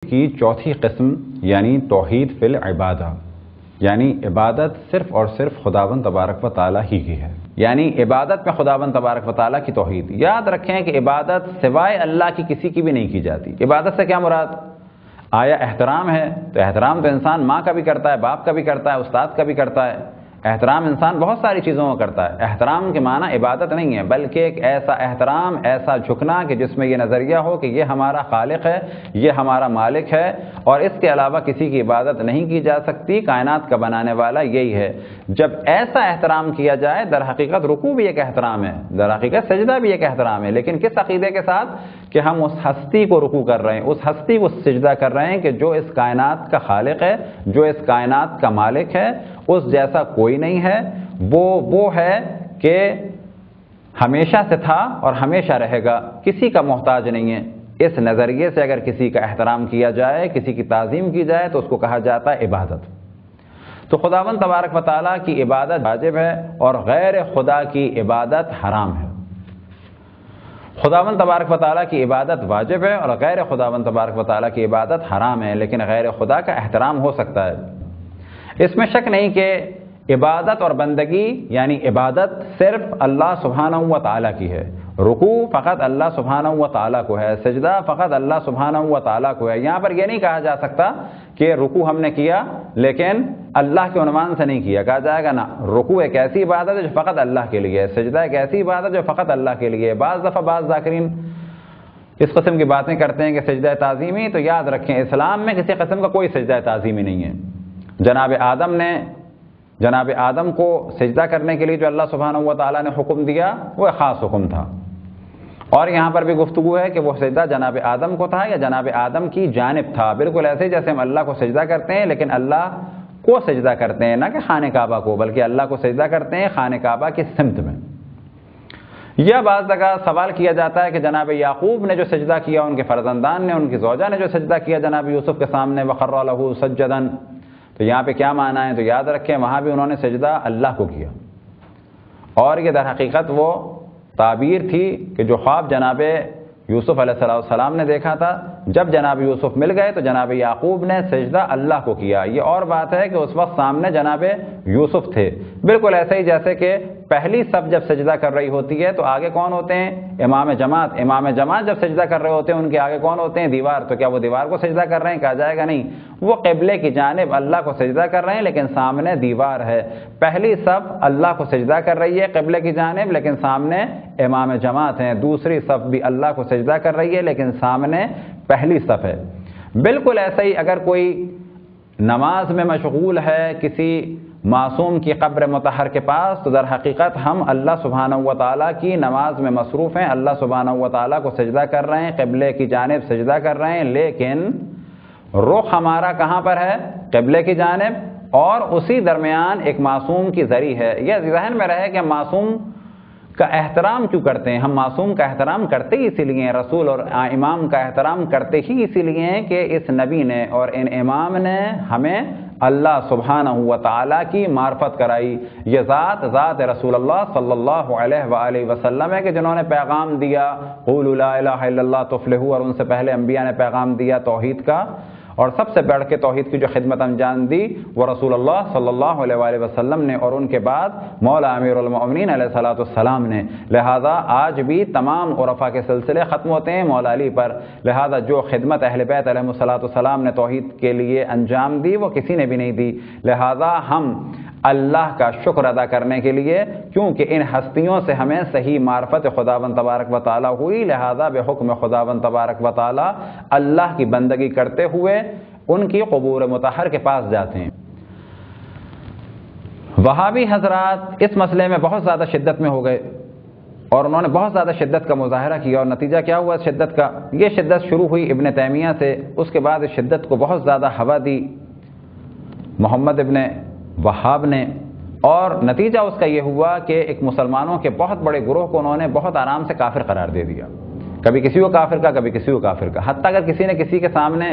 کی چوتھی قسم یعنی توحید فی العبادہ، یعنی عبادت صرف اور صرف خداوند تبارک و تعالیٰ ہی کی ہے، یعنی عبادت میں خداوند تبارک و تعالیٰ کی توحید۔ یاد رکھیں کہ عبادت سوائے اللہ کی کسی کی بھی نہیں کی جاتی۔ عبادت سے کیا مراد؟ آیا احترام ہے تو احترام تو انسان ماں کا بھی کرتا ہے، باپ کا بھی کرتا ہے، استاد کا بھی کرتا ہے۔ احترام انسان بہت ساری چیزوں کو کرتا ہے۔ احترام کے معنی عبادت نہیں ہے، بلکہ ایک ایسا احترام، ایسا جھکنا کہ جس میں یہ نظریہ ہو کہ یہ ہمارا خالق ہے، یہ ہمارا مالک ہے، اور اس کے علاوہ کسی کی عبادت نہیں کی جا سکتی، کائنات کا بنانے والا یہی ہے۔ جب ایسا احترام کیا جائے، در حقیقت رکوع بھی ایک احترام ہے، در حقیقت سجدہ بھی ایک احترام ہے، لیکن کس عقیدے کے ساتھ؟ کہ ہم اس ہستی کو رکوع کر رہے ہیں، اس ہستی کو سجدہ کر رہے ہیں کہ جو اس کائنات کا خالق ہے، جو اس کائنات کا مالک ہے، اس جیسا کوئی نہیں ہے، وہ ہے کہ ہمیشہ سے تھا اور ہمیشہ رہے گا، کسی کا محتاج نہیں ہے۔ اس نظریے سے اگر کسی کا احترام کیا جائے، کسی کی تعظیم کی جائے تو اس کو کہا جاتا ہے عبادت۔ تو خداوند تبارک و تعالیٰ کی عبادت واجب ہے اور غیر خدا کی عبادت حرام ہے۔ خداوند تبارک و تعالیٰ کی عبادت واجب ہے اور غیر خداوند تبارک و تعالیٰ کی عبادت حرام ہے، لیکن غیر خدا کا احترام ہو سکتا ہے۔ اس میں شک نہیں کہ عبادت اور بندگی یعنی عبادت صرف اللہ سبحانہ و تعالیٰ کی ہے، رکوع فقط اللہ سبحانہ و تعالیٰ کو ہے، سجدہ فقط اللہ سبحانہ و تعالیٰ کو ہے۔ یہاں پر یہ نہیں کہا جا سکتا کہ رکوع ہم نے کیا لیکن اللہ کے عنوان سے نہیں کیا، کہا جائے گا نا، رکوع ایک ایسی عبادت ہے جو فقط اللہ کے لیے ہے، سجدہ ایک ایسی عبادت جو فقط اللہ کے لیے ہے۔ بعض دفعہ بعض ذاکرین اس قسم کی باتیں کرتے ہیں کہ سجدہ تعظیمی، تو یاد رکھیں اسلام میں کسی قسم کا کوئی سجدہ تعظیمی نہیں ہے۔ جناب آدم کو سجدہ کرنے کے لیے جو اللہ سبحانہ و تعالیٰ نے حکم دیا وہ ایک خاص حکم تھا، اور یہاں پر بھی گفتگو ہے کہ وہ سجدہ جناب آدم کو تھا یا جناب آدم کی جانب تھا، بالکل ایسے جیسے ہم اللہ کو سجدہ کرتے ہیں لیکن اللہ کو سجدہ کرتے ہیں، نہ کہ خانہ کعبہ کو، بلکہ اللہ کو سجدہ کرتے ہیں خانہ کعبہ کی سمت میں۔ یا بعض جگہ سوال کیا جاتا ہے کہ جناب یعقوب نے جو سجدہ کیا، ان کے فرزندان نے، ان کی زوجہ نے جو سجدہ کیا جناب یوسف کے سامنے، وَخَرَّ لَهُ سَجَّدًا، تو یہاں پہ کیا معنی ہے؟ تو یاد رکھیں وہاں بھی انہوں نے سجدہ اللہ کو کیا، اور یہ در حقیقت وہ تعبیر تھی کہ جو خواب جناب یوسف علیہ السلام نے دیکھا تھا، جب جناب یوسف مل گئے تو جناب یعقوب نے سجدہ اللہ کو کیا۔ یہ اور بات ہے کہ اس وقت سامنے جناب یوسف تھے، بالکل ایسے ہی جیسے کہ پہلی صف جب سجدہ کر رہی ہوتی ہے تو آگے کون ہوتے ہیں؟ امام جماعت جب سجدہ کر رہے ہوتے ہیں ان کے آگے کون ہوتے ہیں؟ دیوار۔ تو کیا وہ دیوار کو سجدہ کر رہے ہیں؟ کہا جائے گا نہیں، وہ قبلے کی جانب اللہ کو سجدہ کر رہے ہیں لیکن سامنے دیوار ہے۔ پہلی صف اللہ کو سجدہ کر رہی ہے قبلے کی جانب لیکن سامنے امام جماعت ہیں، دوسری صف بھی اللہ کو سجدہ کر رہی ہے لیکن سامنے پہلی صف ہے۔ بالکل ایسا ہی اگر کوئی نماز میں مشغول ہے کسی معصوم کی قبر مطہر کے پاس، تو در حقیقت ہم اللہ سبحانہ و تعالیٰ کی نماز میں مصروف ہیں، اللہ سبحانہ و تعالیٰ کو سجدہ کر رہے ہیں، قبلے کی جانب سجدہ کر رہے ہیں، لیکن رخ ہمارا کہاں پر ہے؟ قبلے کی جانب، اور اسی درمیان ایک معصوم کی زری ہے۔ یہ ذہن میں رہے کہ ہم معصوم کا احترام کیوں کرتے ہیں؟ ہم معصوم کا احترام کرتے ہی اسی لیے ہیں، رسول اور امام کا احترام کرتے ہی اسی لیے ہیں کہ اس نبی نے اور ان امام نے ہمیں اللہ سبحانہ و تعالیٰ کی معرفت کرائی۔ یہ ذات رسول اللہ صلی اللہ علیہ وآلہ وسلم ہے کہ جنہوں نے پیغام دیا قولوا لا الہ الا اللہ تفلحوا، اور ان سے پہلے انبیاء نے پیغام دیا توحید کا، اور سب سے بڑھ کے توحید کی جو خدمت انجام دی وہ رسول اللہ صلی اللہ علیہ وآلہ وسلم نے، اور ان کے بعد مولا امیر المؤمنین علیہ السلام نے۔ لہذا آج بھی تمام عرفاء کے سلسلے ختم ہوتے ہیں مولا علی پر، لہذا جو خدمت اہل بیت علیہ السلام نے توحید کے لیے انجام دی وہ کسی نے بھی نہیں دی۔ لہذا ہم اللہ کا شکر ادا کرنے کے لیے، کیونکہ ان ہستیوں سے ہمیں صحیح معرفت خداوند تبارک و تعالیٰ ہوئی، لہذا بحکم خداوند تبارک و تعالیٰ اللہ کی بندگی کرتے ہوئے ان کی قبور مطہر کے پاس جاتے ہیں۔ وہابی حضرات اس مسئلے میں بہت زیادہ شدت میں ہو گئے اور انہوں نے بہت زیادہ شدت کا مظاہرہ کیا، اور نتیجہ کیا ہوا اس شدت کا؟ یہ شدت شروع ہوئی ابن تیمیہ سے، اس کے بعد اس شدت کو بہت زیادہ ہوا دی محمد ابن وہاب نے، اور نتیجہ اس کا یہ ہوا کہ ایک مسلمانوں کے بہت بڑے گروہ کو انہوں نے بہت آرام سے کافر قرار دے دیا، کبھی کسی کو کافر کا، کبھی کسی کو کافر کا، حتیٰ اگر کسی نے کسی کے سامنے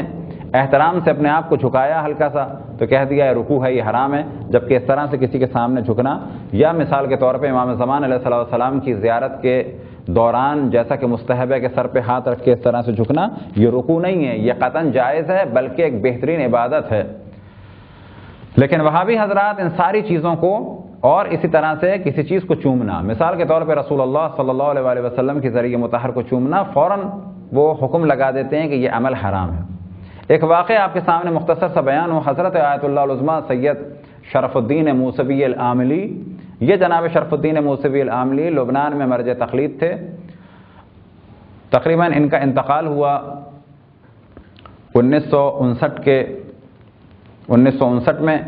احترام سے اپنے آپ کو جھکایا ہلکا سا تو کہہ دیا یہ رکوع ہے، یہ حرام ہے، جبکہ اس طرح سے کسی کے سامنے جھکنا، یا مثال کے طور پہ امام زمان علیہ السلام کی زیارت کے دوران جیسا کہ مستحب ہے کہ سر پہ ہاتھ رکھ کے اس طرح سے جھکنا، یہ رکوع نہیں ہے، یہ قطعاً جائز ہے بلکہ ایک بہترین عبادت ہے۔ لیکن وہابی حضرات ان ساری چیزوں کو اور اسی طرح سے کسی چیز کو چومنا، مثال کے طور پہ رسول اللہ صلی اللہ علیہ وآلہ وسلم کی ذریعہ مطہر کو چومنا، فوراً وہ حکم لگا دیتے ہیں کہ یہ عمل حرام ہے۔ ایک واقعہ آپ کے سامنے مختصر سا بیان ہو، حضرت آیت اللہ العظمیٰ سید شرف الدین موسوی العاملی، یہ جناب شرف الدین موسوی العاملی لبنان میں مرجع تقلید تھے، تقریباً ان کا انتقال ہوا 1959 میں،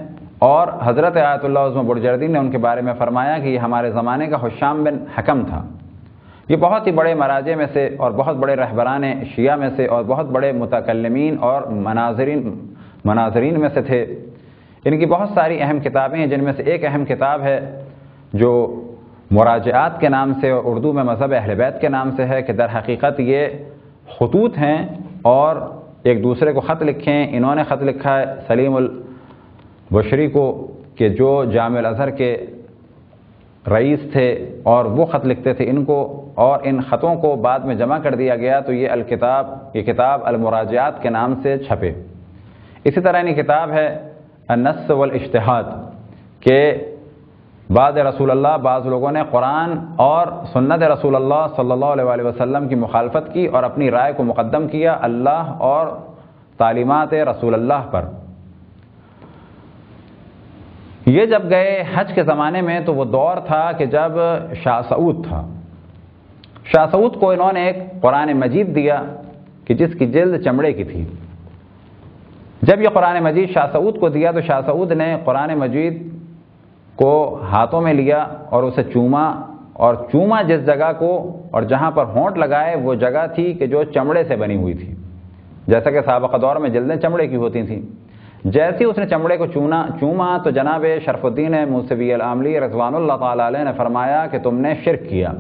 اور حضرت آیت اللہ عظمہ برجردی نے ان کے بارے میں فرمایا کہ یہ ہمارے زمانے کا حشام بن حکم تھا۔ یہ بہت ہی بڑے مراجع میں سے اور بہت بڑے رہبران شیعہ میں سے اور بہت بڑے متکلمین اور مناظرین میں سے تھے۔ ان کی بہت ساری اہم کتابیں ہیں، جن میں سے ایک اہم کتاب ہے جو مراجعات کے نام سے اور اردو میں مذہب اہل بیت کے نام سے ہے، کہ در حقیقت یہ خطوط ہیں اور ایک دوسرے کو خط لکھے ہیں۔ انہوں نے خط لکھا ہے سلیم البشری کو، کہ جو جامع الازہر کے رئیس تھے، اور وہ خط لکھتے تھے ان کو، اور ان خطوں کو بعد میں جمع کر دیا گیا تو یہ کتاب المراجعات کے نام سے چھپے۔ اسی طرح ان کتاب ہے النص والاجتہاد، کہ بعد رسول اللہ بعض لوگوں نے قرآن اور سنت رسول اللہ صلی اللہ علیہ وآلہ وسلم کی مخالفت کی اور اپنی رائے کو مقدم کیا اللہ اور تعلیمات رسول اللہ پر۔ یہ جب گئے حج کے زمانے میں تو وہ دور تھا کہ جب شاہ سعود تھا۔ شاہ سعود کو انہوں نے ایک قرآن مجید دیا کہ جس کی جلد چمڑے کی تھی۔ جب یہ قرآن مجید شاہ سعود کو دیا تو شاہ سعود نے قرآن مجید کو ہاتھوں میں لیا اور اسے چوما جس جگہ کو، اور جہاں پر ہونٹ لگائے وہ جگہ تھی کہ جو چمڑے سے بنی ہوئی تھی، جیسا کہ سابقہ دور میں جلدیں چمڑے کی ہوتی تھیں۔ جیسے اس نے چمڑے کو چوما تو جناب شرف الدین موسوی العاملی رضوان اللہ تعالی علیہ نے فرمایا کہ تم نے شرک کیا۔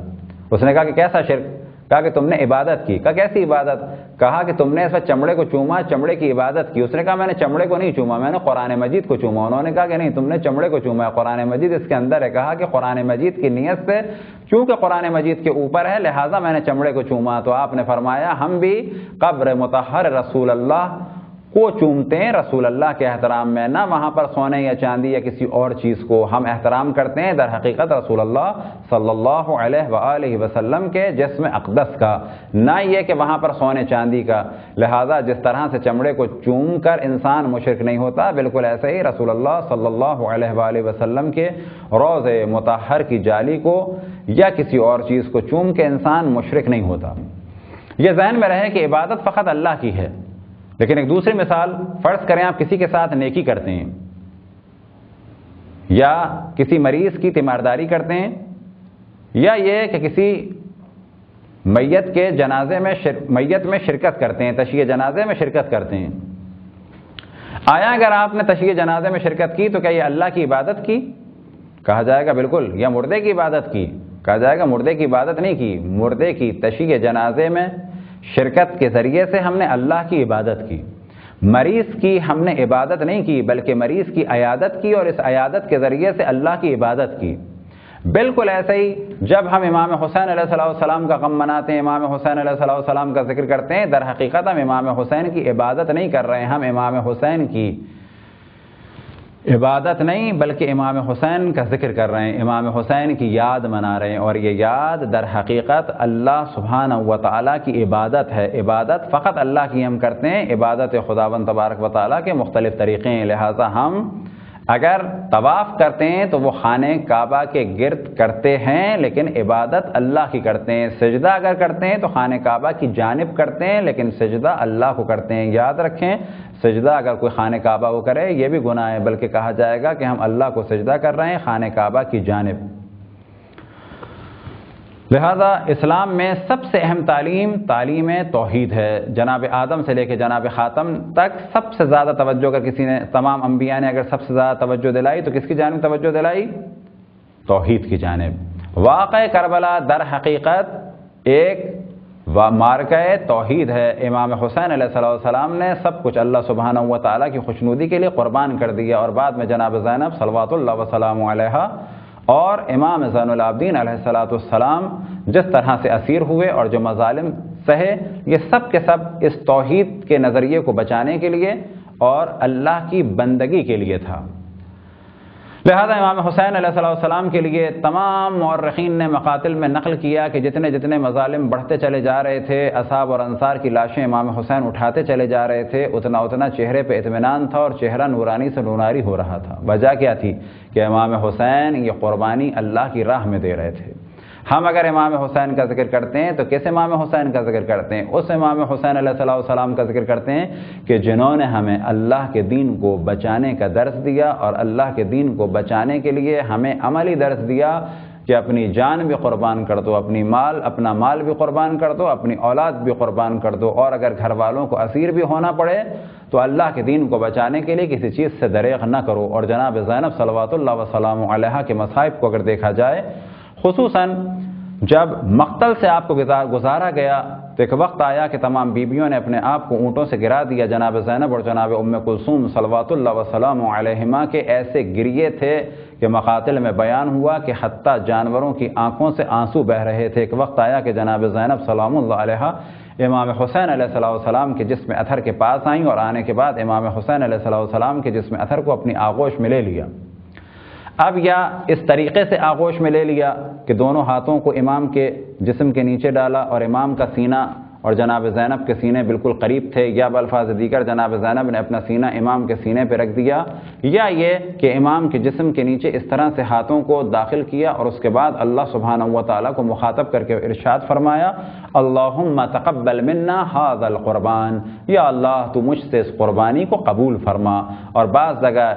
اس نے کہا کہ کیسا شرک؟ کہا کہ تم نے عبادت کی۔ کہا کیسی عبادت؟ کہا کہ تم نے اس وقت چمڑے کو چوما، چمڑے کی عبادت کی۔ اس نے کہا میں نے چمڑے کو نہیں چوما، میں نے قرآن مجید کو چوما۔ انہوں نے کہا کہ نہیں، تم نے چمڑے کو چوما ہے، قرآن مجید اس کے اندر ہے۔ کہا کہ قرآن مجید کی نیت سے، چونکہ قرآن مجید کے اوپر ہے لہٰذا میں نے چمڑے کو چوما۔ تو آپ نے فرمایا ہم بھی قبر مطہر رسول اللہ کو چومتے ہیں رسول اللہ کے احترام میں، نہ وہاں پر سونے یا چاندی یا کسی اور چیز کو ہم احترام کرتے ہیں، در حقیقت رسول اللہ صلی اللہ علیہ وآلہ وسلم کے جسم اقدس کا، نہ یہ کہ وہاں پر سونے چاندی کا۔ لہذا جس طرح سے چمڑے کو چوم کر انسان مشرک نہیں ہوتا، بالکل ایسے ہی رسول اللہ صلی اللہ علیہ وآلہ وسلم کے روض مطہر کی جالی کو یا کسی اور چیز کو چوم کے انسان مشرک نہیں ہوتا۔ یہ ذہن میں رہے کہ عبادت فقط اللہ کی ہے۔ لیکن ایک دوسری مثال، فرض کریں آپ کسی کے ساتھ نیکی کرتے ہیں یا کسی مریض کی تیمارداری کرتے ہیں، یا یہ کہ کسی میت کے جنازے میں میت میں شرکت کرتے ہیں، تشییع جنازے میں شرکت کرتے ہیں۔ آیا اگر آپ نے تشییع جنازے میں شرکت کی تو کیا یہ اللہ کی عبادت کی؟ کہا جائے گا بالکل، یا مردے کی عبادت کی؟ کہا جائے گا مردے کی عبادت نہیں کی، مردے کی تشییع جنازے میں شرکت کے ذریعے سے ہم نے اللہ کی عبادت کی۔ مریض کی ہم نے عبادت نہیں کی بلکہ مریض کی عیادت کی، اور اس عیادت کے ذریعے سے اللہ کی عبادت کی۔ بالکل ایسے ہی جب ہم امام حسین علیہ السلام کا غم مناتے ہیں، امام حسین علیہ السلام کا ذکر کرتے ہیں، در حقیقت ہم امام حسین کی عبادت نہیں کر رہے ہیں، ہم امام حسین کی عبادت نہیں بلکہ امام حسین کا ذکر کر رہے ہیں، امام حسین کی یاد منا رہے ہیں، اور یہ یاد در حقیقت اللہ سبحانہ و تعالیٰ کی عبادت ہے۔ عبادت فقط اللہ کی ہم کرتے ہیں، عبادت خداوند تبارک و تعالیٰ کے مختلف طریقے ہیں۔ لہٰذا ہم اگر طواف کرتے ہیں تو وہ خانہ کعبہ کے گرد کرتے ہیں لیکن عبادت اللہ کی کرتے ہیں، سجدہ اگر کرتے ہیں تو خانہ کعبہ کی جانب کرتے ہیں لیکن سجدہ اللہ کو کرتے ہیں۔ یاد رکھیں، سجدہ اگر کوئی خانہ کعبہ کو کرے یہ بھی گناہ ہے، بلکہ کہا جائے گا کہ ہم اللہ کو سجدہ کر رہے ہیں خانہ کعبہ کی جانب۔ لہذا اسلام میں سب سے اہم تعلیم توحید ہے۔ جناب آدم سے لے کے جناب خاتم تک سب سے زیادہ توجہ اگر کسی نے، تمام انبیاء نے اگر سب سے زیادہ توجہ دلائی تو کس کی جانب توجہ دلائی؟ توحید کی جانب۔ واقعہ کربلا در حقیقت ایک مارکہ توحید ہے۔ امام حسین علیہ السلام نے سب کچھ اللہ سبحانہ و تعالیٰ کی خوشنودی کے لیے قربان کر دیا، اور بعد میں جناب زینب صلوات اللہ وسلام علیہا اور امام زین العابدین علیہ السلام جس طرح سے اسیر ہوئے اور جو مظالم سہے، یہ سب کے سب اس توحید کے نظریے کو بچانے کے لیے اور اللہ کی بندگی کے لیے تھا۔ لہذا امام حسین علیہ السلام کے لیے تمام مورخین نے مقاتل میں نقل کیا کہ جتنے جتنے مظالم بڑھتے چلے جا رہے تھے، اصحاب اور انصار کی لاشیں امام حسین اٹھاتے چلے جا رہے تھے، اتنا اتنا چہرے پہ اطمینان تھا اور چہرہ نورانی سے نورانی ہو رہا تھا۔ وجہ کیا تھی؟ کہ امام حسین یہ قربانی اللہ کی راہ میں دے رہے تھے۔ ہم اگر امام حسین کا ذکر کرتے ہیں تو کس امام حسین کا ذکر کرتے ہیں؟ اس امام حسین علیہ السلام کا ذکر کرتے ہیں کہ جنہوں نے ہمیں اللہ کے دین کو بچانے کا درس دیا، اور اللہ کے دین کو بچانے کے لیے ہمیں عملی درس دیا کہ اپنی جان بھی قربان کر دو، اپنا مال بھی قربان کر دو، اپنی اولاد بھی قربان کر دو، اور اگر گھر والوں کو اسیر بھی ہونا پڑے تو اللہ کے دین کو بچانے کے لیے کسی چیز سے دریغ نہ کرو۔ اور جناب زینب صلوات اللہ وسلام علیہا کے مصائب کو اگر دیکھا جائے، خصوصاً جب مقتل سے آپ کو گزارا گیا تو ایک وقت آیا کہ تمام بیویوں نے اپنے آپ کو اونٹوں سے گرا دیا۔ جناب زینب اور جناب ام کلثوم صلوات اللہ وسلام علیہما کے ایسے گریے تھے کہ مقاتل میں بیان ہوا کہ حتیٰ جانوروں کی آنکھوں سے آنسو بہہ رہے تھے۔ ایک وقت آیا کہ جناب زینب سلام اللہ علیہا امام حسین علیہ السلام کے جسم اطہر کے پاس آئیں، اور آنے کے بعد امام حسین علیہ السلام کے جسم اطہر کو اپنی آغوش میں لے لیا۔ اب یا اس طریقے سے آغوش میں لے لیا کہ دونوں ہاتھوں کو امام کے جسم کے نیچے ڈالا اور امام کا سینہ اور جناب زینب کے سینے بالکل قریب تھے، یا بالفاظ دیگر جناب زینب نے اپنا سینہ امام کے سینے پہ رکھ دیا، یا یہ کہ امام کے جسم کے نیچے اس طرح سے ہاتھوں کو داخل کیا اور اس کے بعد اللہ سبحانہ و تعالیٰ کو مخاطب کر کے ارشاد فرمایا، اللہم تقبل منا ھذا القربان، یا اللہ تو مجھ سے اس قربانی کو قبول فرما۔ اور بعض جگہ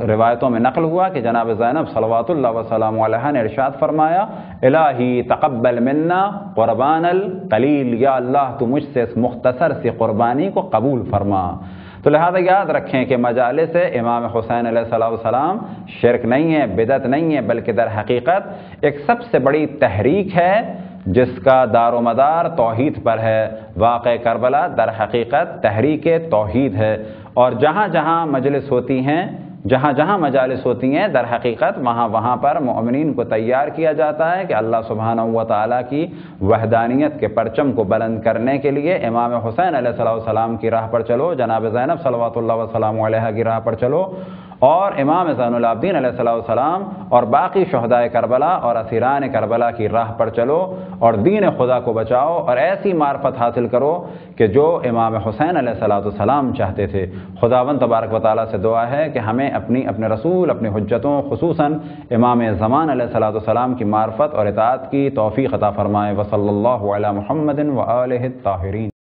روایتوں میں نقل ہوا کہ جناب زینب صلوات اللہ وسلام علیہ نے ارشاد فرمایا، الہی تقبل منا قربان القلیل، یا اللہ تو مجھ سے اس مختصر سی قربانی کو قبول فرما۔ تو لہذا یاد رکھیں کہ مجالس امام حسین علیہ السلام شرک نہیں ہے، بدعت نہیں ہے، بلکہ در حقیقت ایک سب سے بڑی تحریک ہے جس کا دار و مدار توحید پر ہے۔ واقع کربلا در حقیقت تحریک توحید ہے، اور جہاں جہاں مجلس ہوتی ہیں، جہاں جہاں مجالس ہوتی ہیں، در حقیقت وہاں پر مومنین کو تیار کیا جاتا ہے کہ اللہ سبحانہ و تعالیٰ کی وحدانیت کے پرچم کو بلند کرنے کے لیے امام حسین علیہ السلام کی راہ پر چلو، جناب زینب صلوات اللہ وسلام علیہ کی راہ پر چلو، اور امام زین العابدین علیہ السلام اور باقی شہدائے کربلا اور اسیران کربلا کی راہ پر چلو، اور دین خدا کو بچاؤ، اور ایسی معرفت حاصل کرو کہ جو امام حسین علیہ السلام چاہتے تھے۔ خداوند تبارک و تعالیٰ سے دعا ہے کہ ہمیں اپنے رسول، اپنی حجتوں، خصوصاً امام زمان علیہ السلام کی معرفت اور اطاعت کی توفیق عطا فرمائے۔ وصلی اللہ علی محمد وآلہ الطاہرین۔